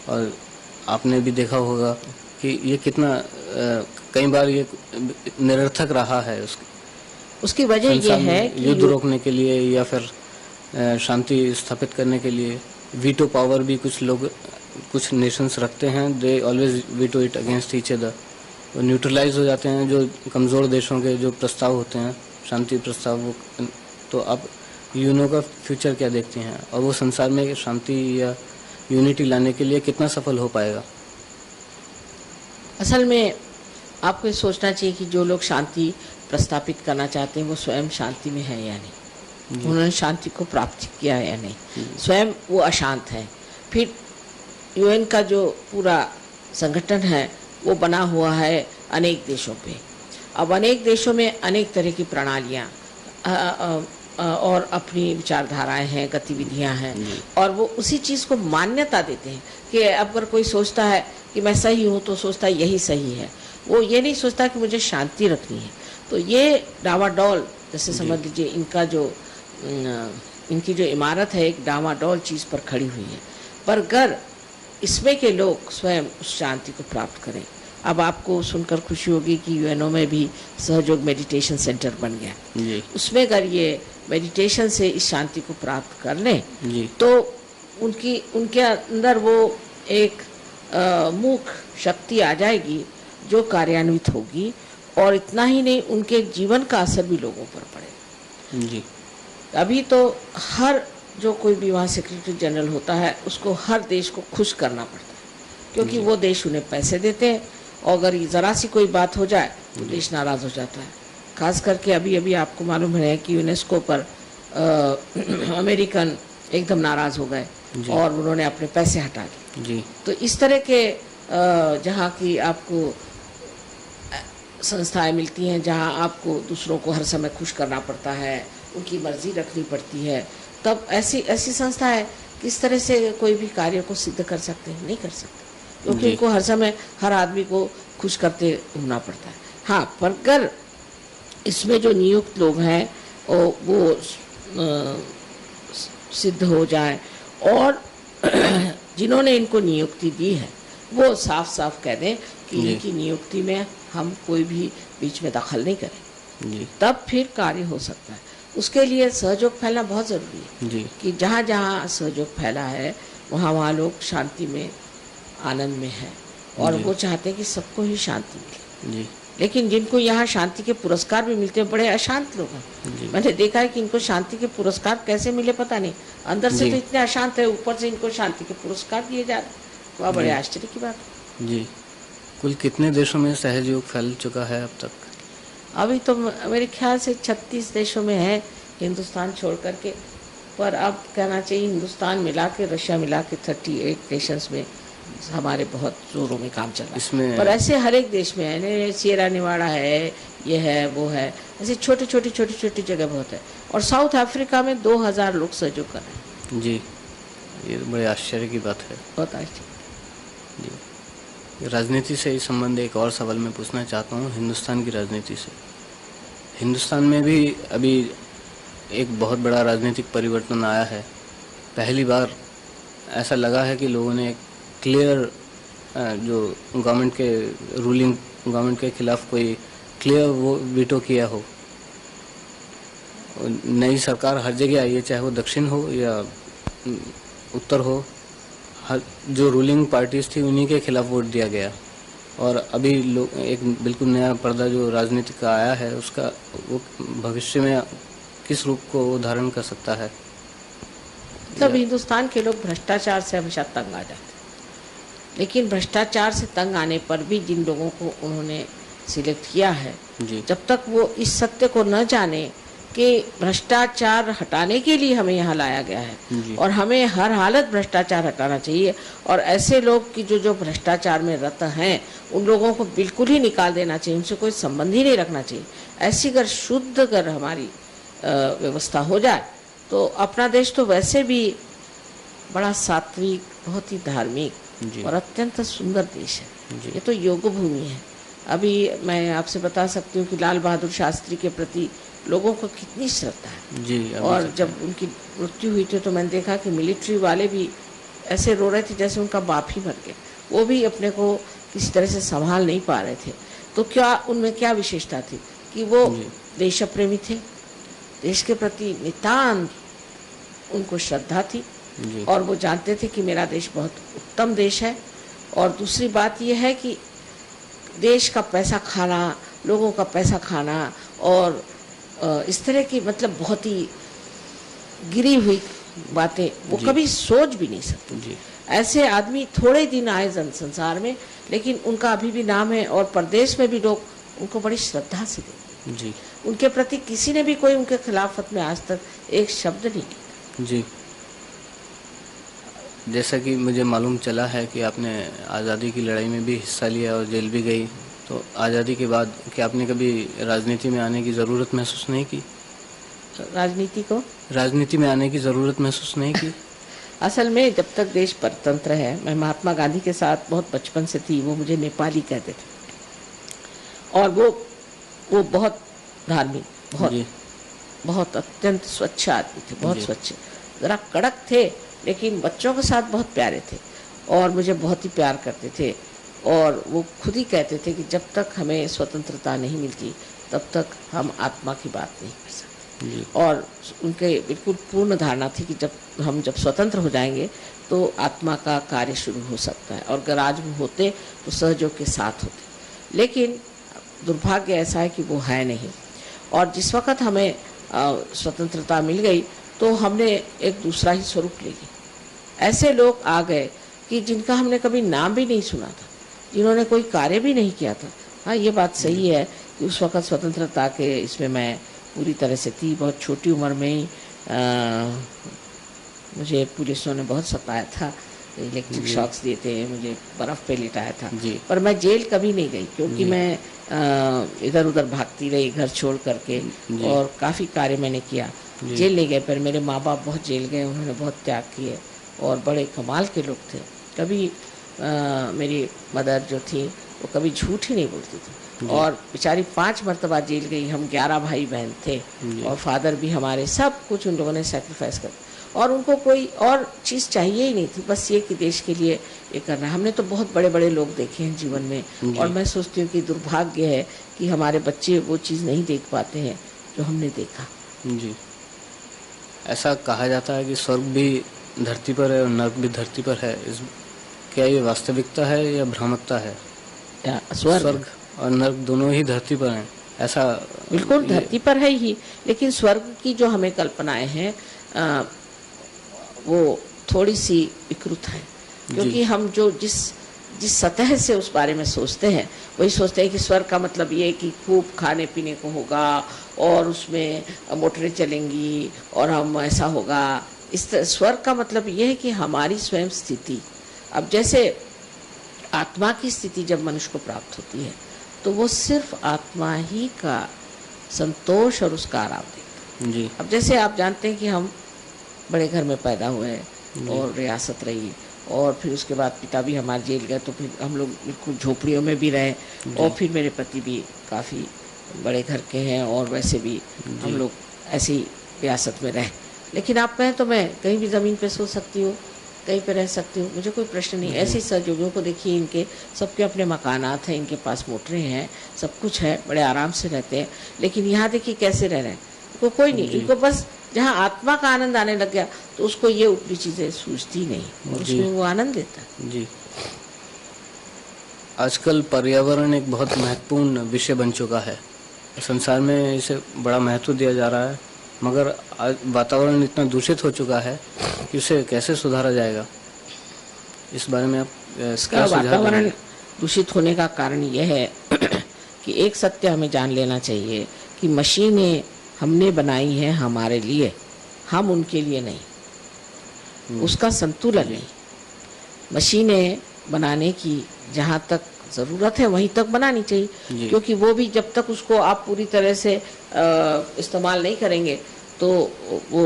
और आपने भी देखा होगा कि ये कितना कई बार ये निरर्थक रहा है। उसकी वजह ये है कि युद्ध रोकने के लिए या फिर शांति स्थापित करने के लिए वीटो पावर भी कुछ लोग, कुछ नेशंस रखते हैं। They always veto it against each other. वो न्यूट्रलाइज हो जाते हैं जो कमज़ोर देशों के जो प्रस्ताव होते हैं, शांति प्रस्ताव। वो तो अब यूएनओ का फ्यूचर क्या देखते हैं और वो संसार में शांति या यूनिटी लाने के लिए कितना सफल हो पाएगा? असल में आपको ये सोचना चाहिए कि जो लोग शांति प्रस्तापित करना चाहते हैं वो स्वयं शांति में है या नहीं, उन्होंने शांति को प्राप्त किया है या नहीं, स्वयं वो अशांत है। फिर यूएन का जो पूरा संगठन है वो बना हुआ है अनेक देशों पे। अब अनेक देशों में अनेक तरह की प्रणालियाँ और अपनी विचारधाराएं हैं, गतिविधियां हैं, और वो उसी चीज़ को मान्यता देते हैं कि अब अगर कोई सोचता है कि मैं सही हूँ तो सोचता है यही सही है। वो ये नहीं सोचता कि मुझे शांति रखनी है। तो ये डावाडोल, जैसे समझ लीजिए इनकी जो इमारत है एक डावाडोल चीज़ पर खड़ी हुई है। पर अगर इसमें के लोग स्वयं उस शांति को प्राप्त करें, अब आपको सुनकर खुशी होगी कि यूएनओ में भी सहयोग मेडिटेशन सेंटर बन गया। जी उसमें अगर ये मेडिटेशन से इस शांति को प्राप्त कर लें जी तो उनके अंदर वो एक मूक शक्ति आ जाएगी जो कार्यान्वित होगी, और इतना ही नहीं, उनके जीवन का असर भी लोगों पर पड़ेगा। जी अभी तो हर जो कोई भी वहाँ सेक्रेटरी जनरल होता है उसको हर देश को खुश करना पड़ता है, क्योंकि वो देश उन्हें पैसे देते हैं, और अगर ज़रा सी कोई बात हो जाए तो देश नाराज़ हो जाता है। खास करके अभी अभी आपको मालूम है कि यूनेस्को पर अमेरिकन एकदम नाराज़ हो गए और उन्होंने अपने पैसे हटा लिए। जी तो इस तरह के जहाँ की आपको संस्थाएं मिलती हैं, जहाँ आपको दूसरों को हर समय खुश करना पड़ता है, उनकी मर्जी रखनी पड़ती है, तब ऐसी ऐसी संस्था है किस तरह से कोई भी कार्य को सिद्ध कर सकते हैं? नहीं कर सकते, क्योंकि उनको हर समय हर आदमी को खुश करते घूमना पड़ता है। हाँ, पर अगर इसमें जो नियुक्त लोग हैं वो सिद्ध हो जाए और जिन्होंने इनको नियुक्ति दी है वो साफ साफ कह दें कि इनकी नियुक्ति में हम कोई भी बीच में दखल नहीं करें, जी तब फिर कार्य हो सकता है। उसके लिए सहयोग फैलना बहुत ज़रूरी है जी कि जहाँ जहाँ सहयोग फैला है वहाँ वहाँ लोग शांति में, आनंद में हैं, और वो चाहते हैं कि सबको ही शांति मिले। जी लेकिन जिनको यहाँ शांति के पुरस्कार भी मिलते हैं, बड़े अशांत लोग हैं। मैंने देखा है कि इनको शांति के पुरस्कार कैसे मिले पता नहीं, अंदर से तो इतने अशांत है, ऊपर से इनको शांति के पुरस्कार दिए जा रहे हैं। वह बड़े आश्चर्य की बात है। जी कुल कितने देशों में सहयोग फैल चुका है अब तक? अभी तो मेरे ख्याल से 36 देशों में है, हिंदुस्तान छोड़ करके, पर अब कहना चाहिए हिंदुस्तान मिला के, रशिया मिला के 38 नेशंस में हमारे बहुत जोरों में काम चल रहा है। इसमें पर ऐसे हर एक देश में है, सिएरा निवाड़ा है, ये है वो है, ऐसे छोटी छोटी जगह बहुत है। और साउथ अफ्रीका में 2000 लोग सहयोग कर रहे हैं। जी, ये बड़े आश्चर्य की बात है। बहुत आश्चर्य। जी, राजनीति से इस संबंध एक और सवाल मैं पूछना चाहता हूँ, हिंदुस्तान की राजनीति से। हिंदुस्तान में भी अभी एक बहुत बड़ा राजनीतिक परिवर्तन आया है। पहली बार ऐसा लगा है कि लोगों ने एक क्लियर जो गवर्नमेंट के रूलिंग गवर्नमेंट के खिलाफ कोई क्लियर वो वीटो किया हो। नई सरकार हर जगह आई है, चाहे वो दक्षिण हो या उत्तर हो, हर जो रूलिंग पार्टीज थी उन्हीं के खिलाफ वोट दिया गया। और अभी लोग एक बिल्कुल नया पर्दा जो राजनीति का आया है, उसका वो भविष्य में किस रूप को धारण कर सकता है? मतलब हिंदुस्तान के लोग भ्रष्टाचार से हमेशा तंग आ जाते हैं, लेकिन भ्रष्टाचार से तंग आने पर भी जिन लोगों को उन्होंने सिलेक्ट किया है, जब तक वो इस सत्य को न जाने कि भ्रष्टाचार हटाने के लिए हमें यहाँ लाया गया है और हमें हर हालत भ्रष्टाचार हटाना चाहिए, और ऐसे लोग की जो भ्रष्टाचार में रत हैं उन लोगों को बिल्कुल ही निकाल देना चाहिए, उनसे कोई संबंध ही नहीं रखना चाहिए। ऐसी अगर शुद्ध अगर हमारी व्यवस्था हो जाए तो अपना देश तो वैसे भी बड़ा सात्विक, बहुत ही धार्मिक और अत्यंत सुंदर देश है। ये तो योग भूमि है। अभी मैं आपसे बता सकती हूँ कि लाल बहादुर शास्त्री के प्रति लोगों को कितनी श्रद्धा है जी। और जब उनकी मृत्यु हुई थी तो मैंने देखा कि मिलिट्री वाले भी ऐसे रो रहे थे जैसे उनका बाप ही मर गया। वो भी अपने को किसी तरह से संभाल नहीं पा रहे थे। तो क्या उनमें क्या विशेषता थी कि वो देश प्रेमी थे, देश के प्रति नितांत उनको श्रद्धा थी और वो जानते थे कि मेरा देश बहुत उत्तम देश है। और दूसरी बात यह है कि देश का पैसा खाना, लोगों का पैसा खाना और इस तरह की मतलब बहुत ही गिरी हुई बातें वो कभी सोच भी नहीं सकते। ऐसे आदमी थोड़े दिन आए जन संसार में, लेकिन उनका अभी भी नाम है और प्रदेश में भी लोग उनको बड़ी श्रद्धा से देखते जी। उनके प्रति किसी ने भी कोई उनके खिलाफत में आज तक एक शब्द नहीं किया। जी, जैसा कि मुझे मालूम चला है कि आपने आज़ादी की लड़ाई में भी हिस्सा लिया और जेल भी गई, तो आज़ादी के बाद क्या आपने कभी राजनीति में आने की ज़रूरत महसूस नहीं की? राजनीति में आने की ज़रूरत महसूस नहीं की? असल में जब तक देश परतंत्र है, मैं महात्मा गांधी के साथ बहुत बचपन से थी। वो मुझे नेपाली कहते थे और वो बहुत धार्मिक, बहुत अत्यंत स्वच्छ आदमी थे, बहुत स्वच्छ, ज़रा कड़क थे, लेकिन बच्चों के साथ बहुत प्यारे थे और मुझे बहुत ही प्यार करते थे। और वो खुद ही कहते थे कि जब तक हमें स्वतंत्रता नहीं मिलती तब तक हम आत्मा की बात नहीं कर सकते। जी। और उनके बिल्कुल पूर्ण धारणा थी कि जब स्वतंत्र हो जाएंगे तो आत्मा का कार्य शुरू हो सकता है, और अगर आज वो होते तो सहयोग के साथ होते। लेकिन दुर्भाग्य ऐसा है कि वो है नहीं। और जिस वक़्त हमें स्वतंत्रता मिल गई तो हमने एक दूसरा ही स्वरूप ले लिया। ऐसे लोग आ गए कि जिनका हमने कभी नाम भी नहीं सुना था, जिन्होंने कोई कार्य भी नहीं किया था। हाँ, ये बात सही है कि उस वक़्त स्वतंत्रता के इसमें मैं पूरी तरह से थी। बहुत छोटी उम्र में ही मुझे पुलिसों ने बहुत सताया था, इलेक्ट्रिक शॉक्स दिए थे, मुझे बर्फ़ पे लिटाया था। पर मैं जेल कभी नहीं गई, क्योंकि मैं इधर उधर भागती रही घर छोड़ करके, और काफ़ी कार्य मैंने किया। जेल नहीं गए, पर मेरे माँ बाप बहुत जेल गए, उन्होंने बहुत त्याग किए और बड़े कमाल के लोग थे। कभी मेरी मदर जो थी वो कभी झूठ ही नहीं बोलती थी, और बेचारी 5 मरतबा जेल गई। हम 11 भाई बहन थे, और फादर भी हमारे, सब कुछ उन लोगों ने सेक्रीफाइस कर, और उनको कोई और चीज़ चाहिए ही नहीं थी, बस ये कि देश के लिए ये करना। हमने तो बहुत बड़े बड़े लोग देखे हैं जीवन में, और मैं सोचती हूँ कि दुर्भाग्य है कि हमारे बच्चे वो चीज़ नहीं देख पाते हैं जो हमने देखा। जी। ऐसा कहा जाता है कि स्वर्ग भी धरती पर है और नर्क भी धरती पर है। क्या ये वास्तविकता है या भ्रामकता है? स्वर्ग और नर्क दोनों ही धरती पर हैं, ऐसा? बिल्कुल धरती पर है ही, लेकिन स्वर्ग की जो हमें कल्पनाएं हैं वो थोड़ी सी विकृत है, क्योंकि हम जो जिस सतह से उस बारे में सोचते हैं, वही सोचते हैं कि स्वर्ग का मतलब ये है कि खूब खाने पीने को होगा, और उसमें मोटरें चलेंगी, और हम ऐसा होगा। इस स्वर्ग का मतलब ये है कि हमारी स्वयं स्थिति, अब जैसे आत्मा की स्थिति जब मनुष्य को प्राप्त होती है तो वो सिर्फ आत्मा ही का संतोष और उसका आराम देता है। जी। अब जैसे आप जानते हैं कि हम बड़े घर में पैदा हुए और रियासत रही, और फिर उसके बाद पिता भी हमारे जेल गए, तो फिर हम लोग बिल्कुल झोपड़ियों में भी रहे, और फिर मेरे पति भी काफ़ी बड़े घर के हैं, और वैसे भी हम लोग ऐसी रियासत में रहे। लेकिन आप कहें तो मैं कहीं भी ज़मीन पे सो सकती हूँ, कहीं पे रह सकती हूँ, मुझे कोई प्रश्न नहीं। ऐसे सहयोगियों को देखिए, इनके सबके अपने मकानात हैं, इनके पास मोटरें हैं, सब कुछ है, बड़े आराम से रहते हैं। लेकिन यहाँ देखिए कैसे रह रहे हैं, इनको कोई नहीं, इनको बस जहाँ आत्मा का आनंद आने लग गया तो उसको ये ऊपरी चीज़ें सूझती नहीं, और उसमें वो आनंद देता है। जी। आजकल पर्यावरण एक बहुत महत्वपूर्ण विषय बन चुका है, संसार में इसे बड़ा महत्व दिया जा रहा है, मगर आज वातावरण इतना दूषित हो चुका है कि उसे कैसे सुधारा जाएगा? इस बारे में आप क्या सुझाव देंगे? वातावरण दूषित होने का कारण यह है कि एक सत्य हमें जान लेना चाहिए कि मशीनें हमने बनाई हैं हमारे लिए, हम उनके लिए नहीं। उसका संतुलन नहीं। मशीनें बनाने की जहाँ तक ज़रूरत है वहीं तक बनानी चाहिए, क्योंकि वो भी जब तक उसको आप पूरी तरह से इस्तेमाल नहीं करेंगे तो वो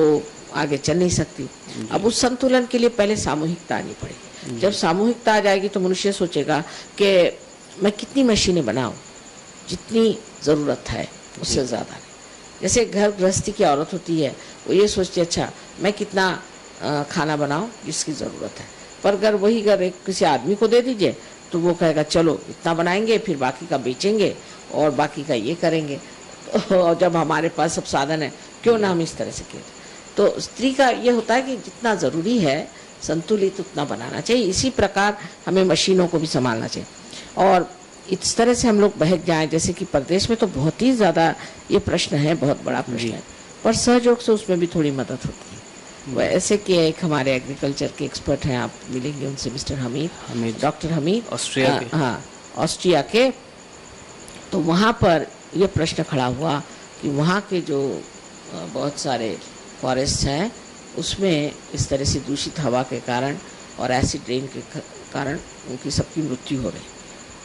आगे चल नहीं सकती। अब उस संतुलन के लिए पहले सामूहिकता आनी पड़ेगी। जब सामूहिकता आ जाएगी तो मनुष्य सोचेगा कि मैं कितनी मशीनें बनाऊं, जितनी ज़रूरत है उससे ज़्यादा नहीं। जैसे घर गृहस्थी की औरत होती है, वो ये सोचती है अच्छा मैं कितना खाना बनाऊं जिसकी ज़रूरत है, पर अगर वही घर एक किसी आदमी को दे दीजिए तो वो कहेगा चलो इतना बनाएंगे, फिर बाकी का बेचेंगे और बाकी का ये करेंगे। तो जब हमारे पास सब साधन है, क्यों ना हम इस तरह से करें। तो स्त्री का ये होता है कि जितना ज़रूरी है संतुलित उतना बनाना चाहिए। इसी प्रकार हमें मशीनों को भी संभालना चाहिए, और इस तरह से हम लोग बहक जाएं। जैसे कि प्रदेश में तो बहुत ही ज़्यादा ये प्रश्न है, बहुत बड़ा प्रश्न है, पर सहयोग से उसमें भी थोड़ी मदद होती है। वैसे कि एक हमारे एग्रीकल्चर के एक्सपर्ट हैं, आप मिलेंगे उनसे, mister Hamid, doctor Hamid, Austria के। हाँ, ऑस्ट्रिया के। तो वहाँ पर ये प्रश्न खड़ा हुआ कि वहाँ के जो बहुत सारे फॉरेस्ट हैं उसमें इस तरह से दूषित हवा के कारण और एसिड रेन के कारण उनकी सबकी मृत्यु हो रही।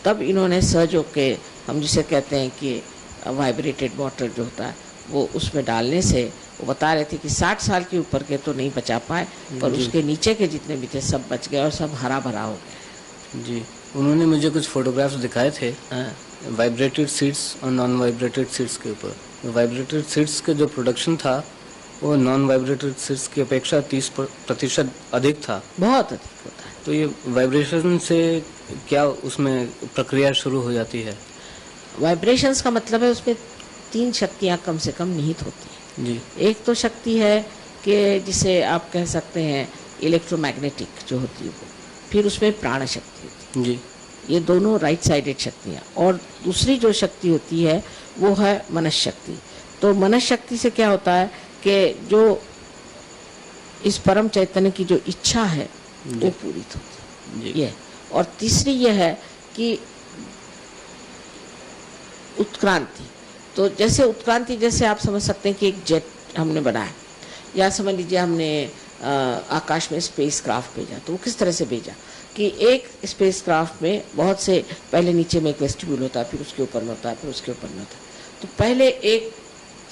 तब इन्होंने सहयोग के, हम जिसे कहते हैं कि वाइब्रेटेड वाटर जो होता है, वो उसमें डालने से वो बता रहे थे कि 60 साल के ऊपर के तो नहीं बचा पाए, पर उसके नीचे के जितने भी थे सब बच गए और सब हरा भरा हो गया। जी, उन्होंने मुझे कुछ फोटोग्राफ्स दिखाए थे वाइब्रेटेड सीड्स और नॉन वाइब्रेटेड सीड्स के ऊपर। वाइब्रेटेड सीड्स के जो प्रोडक्शन था वो नॉन वाइब्रेटेड सीड्स की अपेक्षा 30% अधिक था। बहुत अधिक होता है। तो ये वाइब्रेशन से क्या उसमें प्रक्रिया शुरू हो जाती है? वाइब्रेशंस का मतलब है उसमें 3 शक्तियाँ कम से कम निहित होती हैं। जी एक तो शक्ति है कि जिसे आप कह सकते हैं इलेक्ट्रोमैग्नेटिक जो होती है वो, फिर उसमें प्राण शक्ति होती है। जी ये दोनों राइट साइडेड शक्तियाँ। और दूसरी जो शक्ति होती है वो है मनस शक्ति। तो मनस शक्ति से क्या होता है कि जो इस परम चैतन्य की जो इच्छा है वो पूरित होती है जी ये। और तीसरी ये है कि उत्क्रांति। तो जैसे उत्क्रांति, जैसे आप समझ सकते हैं कि एक जेट हमने बनाया, या समझ लीजिए हमने आकाश में स्पेस क्राफ्ट भेजा, तो वो किस तरह से भेजा कि एक स्पेस क्राफ्ट में बहुत से, पहले नीचे में एक वेस्टिब्यूल होता है, फिर उसके ऊपर में होता है, फिर उसके ऊपर में होता है। तो पहले एक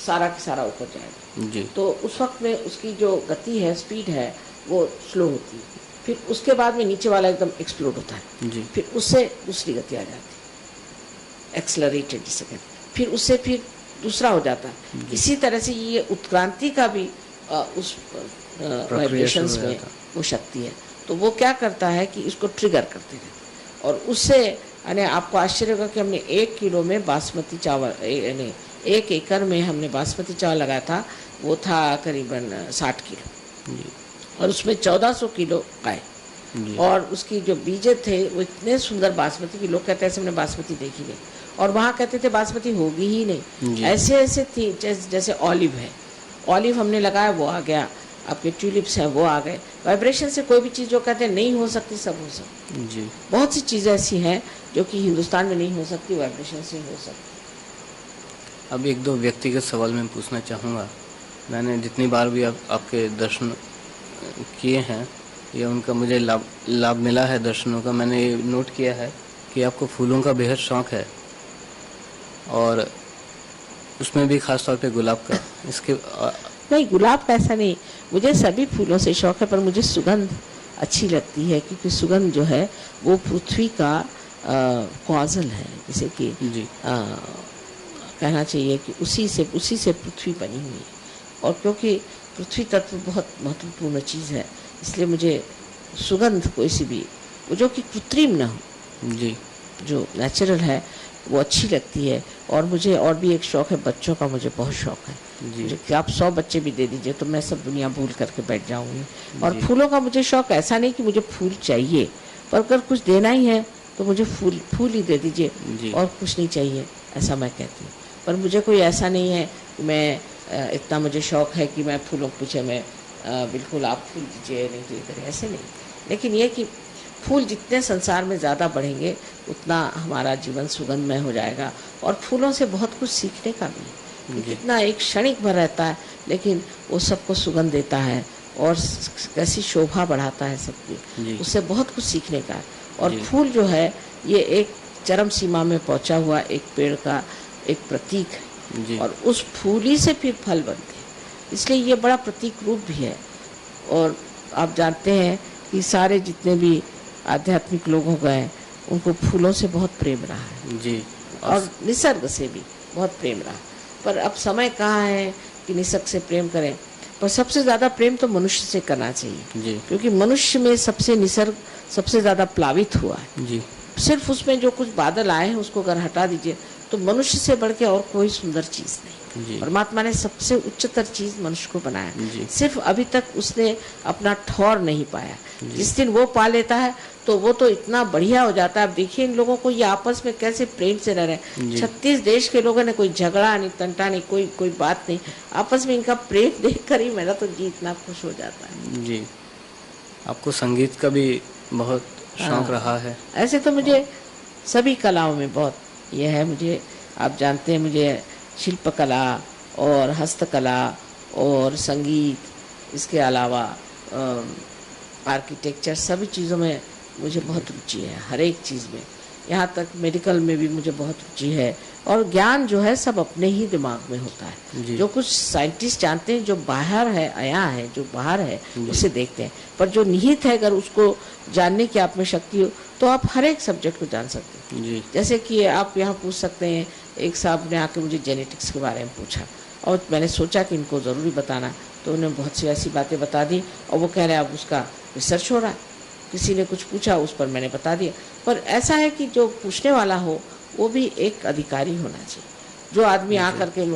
सारा का सारा ऊपर जाएगा, जी तो उस वक्त में उसकी जो गति है, स्पीड है, वो स्लो होती है। फिर उसके बाद में नीचे वाला एकदम एक्सप्लोड होता है, जी फिर उससे दूसरी गति आ जाती है, एक्सलरेटेड जिसे कहते हैं। फिर उससे फिर दूसरा हो जाता है। इसी तरह से ये उत्क्रांति का भी उस वाइब्रेशंस शुरू हो में जाता है। वो शक्ति है। तो वो क्या करता है कि इसको ट्रिगर करते रहते, और उससे यानी आपको आश्चर्य होगा कि हमने 1 किलो में बासमती चावल, यानी 1 एकड़ में हमने बासमती चावल लगाया था, वो था करीबन 60 किलो, जी और उसमें 1400 किलो आए। जी और उसकी जो बीजे थे वो इतने सुंदर बासमती की, लोग कहते हैं ऐसे हमने बासमती देखी नहीं, और वहाँ कहते थे बासमती होगी ही जी। नहीं। ऐसे ऐसे थी, जैसे ऑलिव है, ऑलिव हमने लगाया वो आ गया, आपके ट्यूलिप्स हैं वो आ गए। वाइब्रेशन से कोई भी चीज़ जो कहते हैं नहीं हो सकती, सब हो सकती। जी बहुत सी चीज़ें ऐसी हैं जो कि हिंदुस्तान में नहीं हो सकती, वाइब्रेशन से हो सकती। अब 1-2 व्यक्तिगत सवाल मैं पूछना चाहूँगा। मैंने जितनी बार भी आपके दर्शन किए हैं या उनका मुझे लाभ मिला है दर्शनों का, मैंने ये नोट किया है कि आपको फूलों का बेहद शौक़ है, और उसमें भी ख़ास तौर पे गुलाब का। इसके नहीं, गुलाब का ऐसा नहीं, मुझे सभी फूलों से शौक है, पर मुझे सुगंध अच्छी लगती है, क्योंकि सुगंध जो है वो पृथ्वी का कॉजल है, जैसे कि जी कहना चाहिए कि उसी से पृथ्वी बनी हुई है। और क्योंकि पृथ्वी तत्व बहुत महत्वपूर्ण चीज़ है, इसलिए मुझे सुगंध कोई सी भी, वो जो कि कृत्रिम ना हो, जी जो नेचुरल है, वो अच्छी लगती है। और मुझे और भी एक शौक़ है, बच्चों का मुझे बहुत शौक़ है। जी मुझे कि आप 100 बच्चे भी दे दीजिए तो मैं सब दुनिया भूल करके बैठ जाऊंगी। और जी। फूलों का मुझे शौक़ ऐसा नहीं कि मुझे फूल चाहिए, पर अगर कुछ देना ही है तो मुझे फूल ही दे दीजिए, जी और कुछ नहीं चाहिए, ऐसा मैं कहती हूँ। पर मुझे कोई ऐसा नहीं है कि मैं इतना मुझे शौक़ है कि मैं फूलों के पीछे मैं बिल्कुल आप फूल दीजिए, नहीं तो इधर, ऐसे नहीं। लेकिन ये कि फूल जितने संसार में ज़्यादा बढ़ेंगे उतना हमारा जीवन सुगंधमय हो जाएगा। और फूलों से बहुत कुछ सीखने का भी है, कि कितना एक क्षणिक भर रहता है, लेकिन वो सबको सुगंध देता है और कैसी शोभा बढ़ाता है जी। सबकी, उससे बहुत कुछ सीखने का है। और जी। फूल जो है ये एक चरम सीमा में पहुंचा हुआ एक पेड़ का एक प्रतीक है, जी और उस फूल ही से फिर फल बनते हैं, इसलिए ये बड़ा प्रतीक रूप भी है। और आप जानते हैं कि सारे जितने भी आध्यात्मिक लोग हो गए, उनको फूलों से बहुत प्रेम रहा है, जी और निसर्ग से भी बहुत प्रेम रहा। पर अब समय कहाँ है कि निसर्ग से प्रेम करें, पर सबसे ज़्यादा प्रेम तो मनुष्य से करना चाहिए, जी क्योंकि मनुष्य में सबसे निसर्ग सबसे ज़्यादा प्लावित हुआ है। जी सिर्फ उसमें जो कुछ बादल आए हैं उसको अगर हटा दीजिए तो मनुष्य से बढ़ के और कोई सुंदर चीज़ नहीं। जी परमात्मा ने सबसे उच्चतर चीज़ मनुष्य को बनाया, जी। सिर्फ अभी तक उसने अपना ठौर नहीं पाया। जिस दिन वो पा लेता है तो वो तो इतना बढ़िया हो जाता है। आप देखिए इन लोगों को, ये आपस में कैसे प्रेम से रह रहे हैं। जी। 36 देश के लोगों ने कोई झगड़ा नहीं, तंटा नहीं, कोई बात नहीं, आपस में इनका प्रेम देख कर ही मेरा तो जी इतना खुश हो जाता है। जी। आपको संगीत का भी बहुत शौक रहा है? ऐसे तो मुझे सभी कलाओं में बहुत ये है। मुझे, आप जानते हैं, मुझे शिल्पकला और हस्तकला और संगीत, इसके अलावा आर्किटेक्चर, सभी चीज़ों में मुझे बहुत रुचि है, हर एक चीज़ में। यहाँ तक मेडिकल में भी मुझे बहुत रुचि है। और ज्ञान जो है सब अपने ही दिमाग में होता है। जी। जो कुछ साइंटिस्ट जानते हैं, जो बाहर है, आया है, जो बाहर है, उसे देखते हैं, पर जो निहित है अगर उसको जानने की आप में शक्ति हो तो आप हर एक सब्जेक्ट को जान सकते हैं। जी जैसे कि आप यहाँ पूछ सकते हैं, एक साहब ने आके मुझे जेनेटिक्स के बारे में पूछा, और मैंने सोचा कि इनको ज़रूरी बताना, तो उन्होंने बहुत सी ऐसी बातें बता दी, और वो कह रहे हैं अब उसका रिसर्च हो रहा है। किसी ने कुछ पूछा उस पर मैंने बता दिया। पर ऐसा है कि जो पूछने वाला हो वो भी एक अधिकारी होना चाहिए। जो आदमी आकर के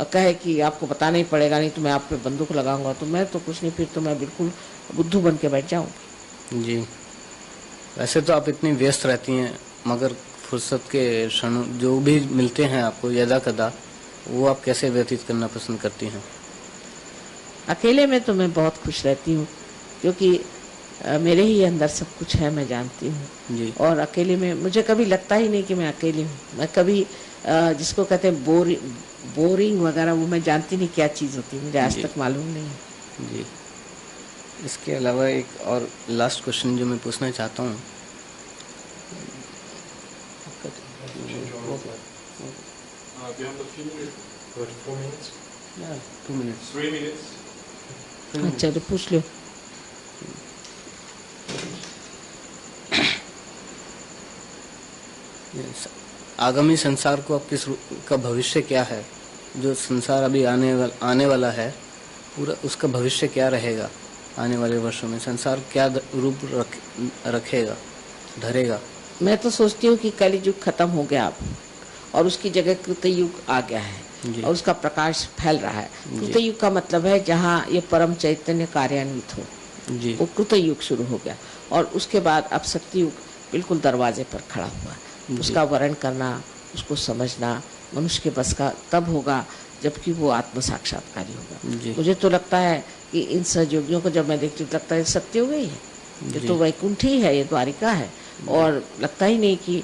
कहे कि आपको बताना ही पड़ेगा, नहीं तो मैं आप पे बंदूक लगाऊंगा, तो मैं तो कुछ नहीं, फिर तो मैं बिल्कुल बुद्धू बन के बैठ जाऊंगी। जी, वैसे तो आप इतनी व्यस्त रहती हैं, मगर फुर्सत के क्षण जो भी मिलते हैं आपको यदा कदा, वो आप कैसे व्यतीत करना पसंद करती हैं? अकेले में तो मैं बहुत खुश रहती हूँ, क्योंकि मेरे ही अंदर सब कुछ है, मैं जानती हूँ। जी। और अकेले में मुझे कभी लगता ही नहीं कि मैं अकेली हूँ। मैं कभी जिसको कहते हैं बोरिंग वगैरह, वो मैं जानती नहीं क्या चीज़ होती है, मुझे आज जी। तक मालूम नहीं है। जी, इसके अलावा एक और लास्ट क्वेश्चन जो मैं पूछना चाहता हूँ, We have a few minutes. What, 4 minutes? 2 minutes. 3 minutes? अच्छा, तो पूछ लो। आगामी संसार को आप का भविष्य क्या है? जो संसार अभी आने वाला है, पूरा उसका भविष्य क्या रहेगा? आने वाले वर्षों में संसार क्या रूप रखेगा, धरेगा? मैं तो सोचती हूँ कि कलयुग खत्म हो गया अब, और उसकी जगह कृतयुग आ गया है, और उसका प्रकाश फैल रहा है। कृतयुग का मतलब है जहाँ ये परम चैतन्य कार्यान्वित हो, जी। वो कृतयुग शुरू हो गया। और उसके बाद अब सत्ययुग बिल्कुल दरवाजे पर खड़ा हुआ है। उसका वर्णन करना, उसको समझना मनुष्य के बस का तब होगा जबकि वो आत्म साक्षात्कारी होगा। मुझे तो लगता है कि इन सहयोगियों को जब मैं देखती हूँ, लगता है सत्ययुग ही है, ये तो वैकुंठ ही है, ये द्वारिका है, और लगता ही नहीं कि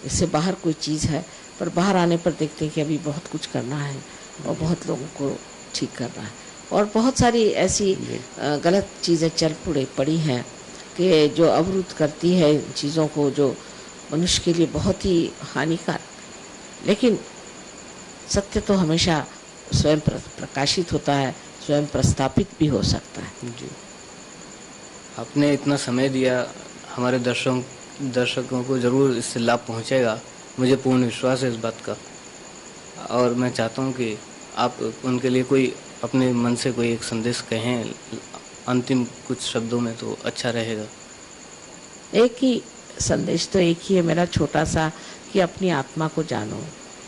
इससे बाहर कोई चीज़ है। पर बाहर आने पर देखते हैं कि अभी बहुत कुछ करना है, और बहुत लोगों को ठीक करना है, और बहुत सारी ऐसी गलत चीज़ें चल पड़ी हैं कि जो अवरुद्ध करती है इन चीज़ों को, जो मनुष्य के लिए बहुत ही हानिकारक। लेकिन सत्य तो हमेशा स्वयं प्रकाशित होता है, स्वयं प्रस्थापित भी हो सकता है। जी, आपने इतना समय दिया, हमारे दर्शकों को ज़रूर इससे लाभ पहुंचेगा, मुझे पूर्ण विश्वास है इस बात का। और मैं चाहता हूं कि आप उनके लिए कोई अपने मन से कोई एक संदेश कहें अंतिम कुछ शब्दों में, तो अच्छा रहेगा। एक ही संदेश तो एक ही है मेरा, छोटा सा, कि अपनी आत्मा को जानो,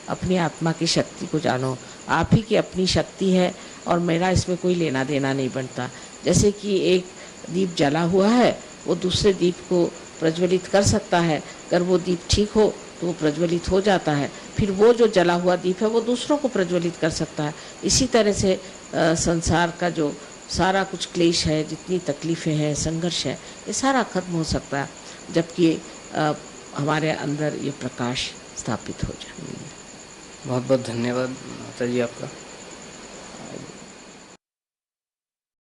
अपनी आत्मा की शक्ति को जानो। आप ही की अपनी शक्ति है, और मेरा इसमें कोई लेना देना नहीं बनता। जैसे कि एक दीप जला हुआ है, वो दूसरे दीप को प्रज्वलित कर सकता है, अगर वो दीप ठीक हो तो वो प्रज्वलित हो जाता है, फिर वो जो जला हुआ दीप है वो दूसरों को प्रज्वलित कर सकता है। इसी तरह से संसार का जो सारा कुछ क्लेश है, जितनी तकलीफ़ें हैं, संघर्ष है, ये सारा खत्म हो सकता है जबकि हमारे अंदर ये प्रकाश स्थापित हो जाए। बहुत बहुत धन्यवाद माता जी आपका।